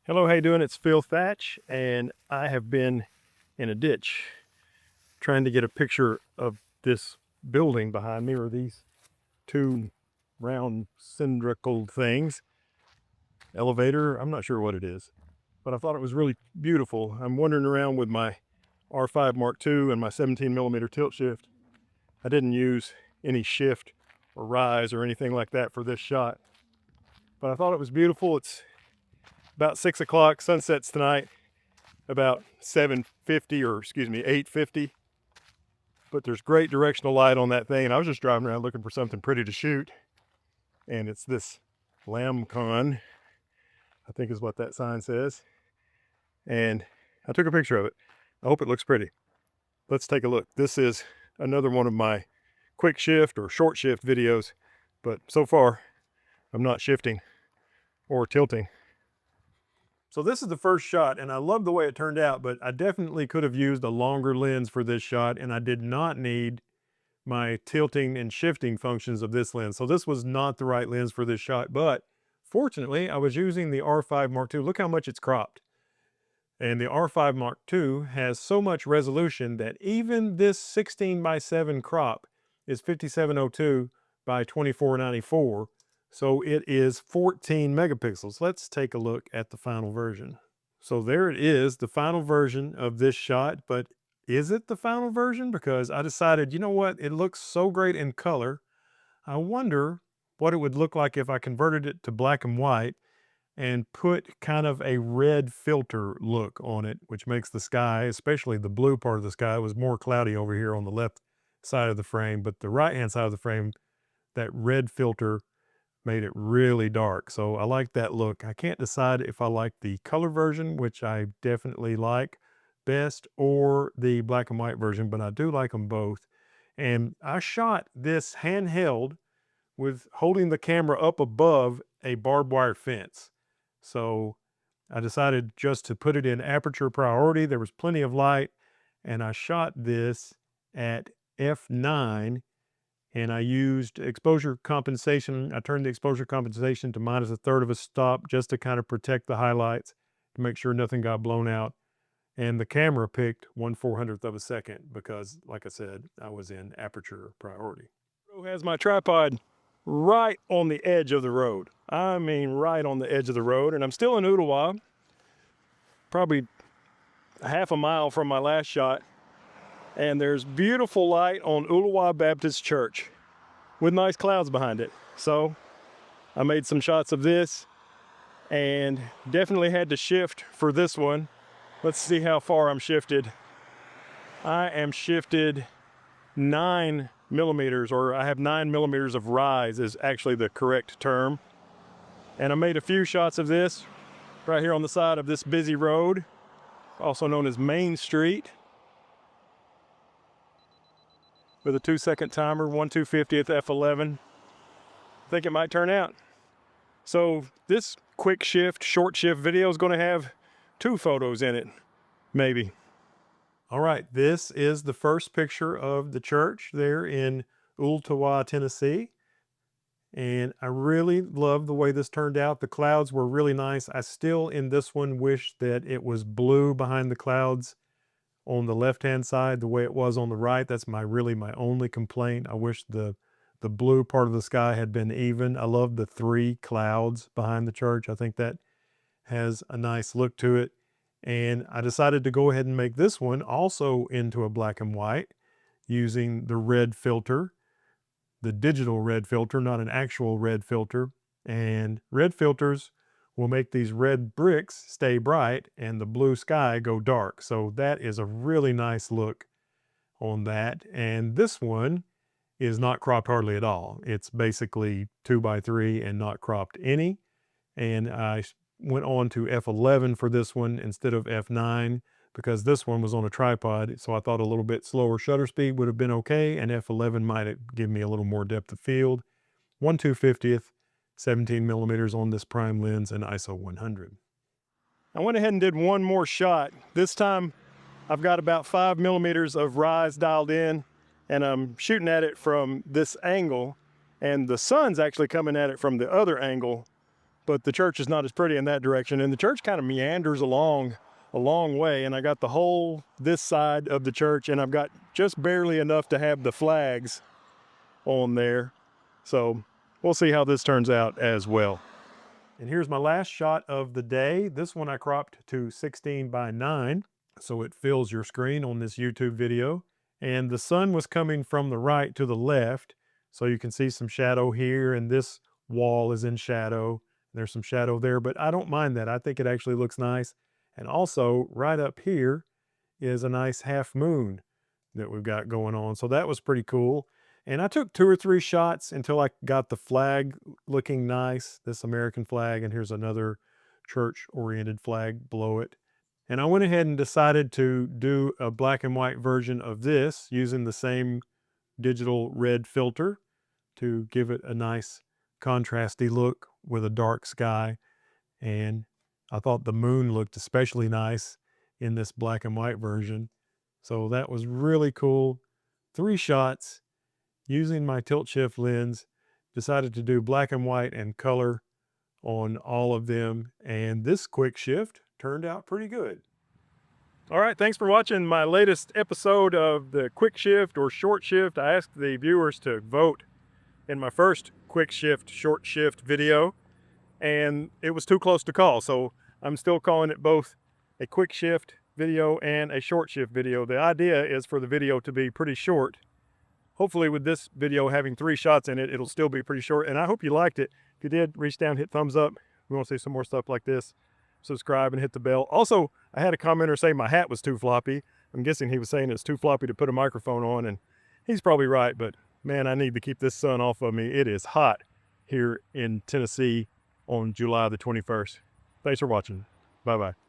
Hello, how you doing? It's Phil Thatch, and I have been in a ditch trying to get a picture of this building behind me, or these two round cylindrical things. Elevator, I'm not sure what it is, but I thought it was really beautiful. I'm wandering around with my R5 Mark II and my 17mm tilt shift. I didn't use any shift or rise or anything like that for this shot, but I thought it was beautiful. It's about 6 o'clock, sunsets tonight, about 7:50, or excuse me, 8:50. But there's great directional light on that thing, and I was just driving around looking for something pretty to shoot, and it's this Lamcon, I think is what that sign says, and I took a picture of it. I hope it looks pretty. Let's take a look. This is another one of my quick shift or short shift videos, but so far I'm not shifting or tilting. So this is the first shot, and I love the way it turned out, but I definitely could have used a longer lens for this shot, and I did not need my tilting and shifting functions of this lens. So this was not the right lens for this shot, but fortunately I was using the R5 Mark II. Look how much it's cropped. And the R5 Mark II has so much resolution that even this 16:7 crop is 5702 by 2494. So it is 14 megapixels. Let's take a look at the final version. So there it is, the final version of this shot, but is it the final version? Because I decided, you know what, it looks so great in color. I wonder what it would look like if I converted it to black and white and put kind of a red filter look on it, which makes the sky, especially the blue part of the sky, it was more cloudy over here on the left side of the frame, but the right-hand side of the frame, that red filter made it really dark. So I like that look. I can't decide if I like the color version, which I definitely like best, or the black and white version, but I do like them both. And I shot this handheld with holding the camera up above a barbed wire fence. So I decided just to put it in aperture priority. There was plenty of light, and I shot this at f9, and I used exposure compensation. I turned the exposure compensation to minus 1/3 of a stop just to kind of protect the highlights, to make sure nothing got blown out. And the camera picked 1/400th of a second because, like I said, I was in aperture priority. Vero has my tripod right on the edge of the road. I mean, right on the edge of the road. And I'm still in Ooltewah, probably half a mile from my last shot. And there's beautiful light on Ooltewah Baptist Church with nice clouds behind it. So I made some shots of this and definitely had to shift for this one. Let's see how far I'm shifted. I am shifted 9mm, or I have 9mm of rise is actually the correct term. And I made a few shots of this right here on the side of this busy road, also known as Main Street, with a 2-second timer, 1/250th f11. I think it might turn out. So this quick shift, short shift video is going to have 2 photos in it, maybe. All right, this is the first picture of the church there in Ooltewah, Tennessee. And I really love the way this turned out. The clouds were really nice. I still, in this one, wish that it was blue behind the clouds on the left-hand side the way it was on the right. That's really my only complaint. I wish the blue part of the sky had been even. I love the 3 clouds behind the church. I think that has a nice look to it. And I decided to go ahead and make this one also into a black and white using the red filter, the digital red filter, not an actual red filter. And red filters will make these red bricks stay bright and the blue sky go dark. So that is a really nice look on that. And this one is not cropped hardly at all. It's basically 2x3 and not cropped any. And I went on to f11 for this one instead of f9 because this one was on a tripod. So I thought a little bit slower shutter speed would have been okay, and f11 might give me a little more depth of field. 1/250th, 17mm on this prime lens, and ISO 100. I went ahead and did one more shot. This time I've got about 5mm of rise dialed in, and I'm shooting at it from this angle, and the sun's actually coming at it from the other angle. but the church is not as pretty in that direction. And the church kind of meanders along a long way, and I got the whole this side of the church, and I've got just barely enough to have the flags on there. So we'll see how this turns out as well. And here's my last shot of the day. This one I cropped to 16 by 9, so it fills your screen on this YouTube video. And the sun was coming from the right to the left, so you can see some shadow here, and this wall is in shadow. There's some shadow there, but I don't mind that. I think it actually looks nice. And also, right up here is a nice half moon that we've got going on. So that was pretty cool. And I took 2 or 3 shots until I got the flag looking nice, this American flag, and here's another church-oriented flag below it. And I went ahead and decided to do a black and white version of this using the same digital red filter to give it a nice contrasty look with a dark sky. And I thought the moon looked especially nice in this black and white version. So that was really cool. 3 shots using my tilt shift lens. Decided to do black and white and color on all of them. And this quick shift turned out pretty good. All right, thanks for watching my latest episode of the quick shift or short shift. I asked the viewers to vote in my first quick shift, short shift video, and it was too close to call. So I'm still calling it both a quick shift video and a short shift video. The idea is for the video to be pretty short. Hopefully with this video having 3 shots in it, it'll still be pretty short. And I hope you liked it. If you did, reach down, hit thumbs up. We want to see some more stuff like this. Subscribe and hit the bell. Also, I had a commenter say my hat was too floppy. I'm guessing he was saying it's too floppy to put a microphone on, and he's probably right, but man, I need to keep this sun off of me. It is hot here in Tennessee on July the 21st. Thanks for watching. Bye-bye.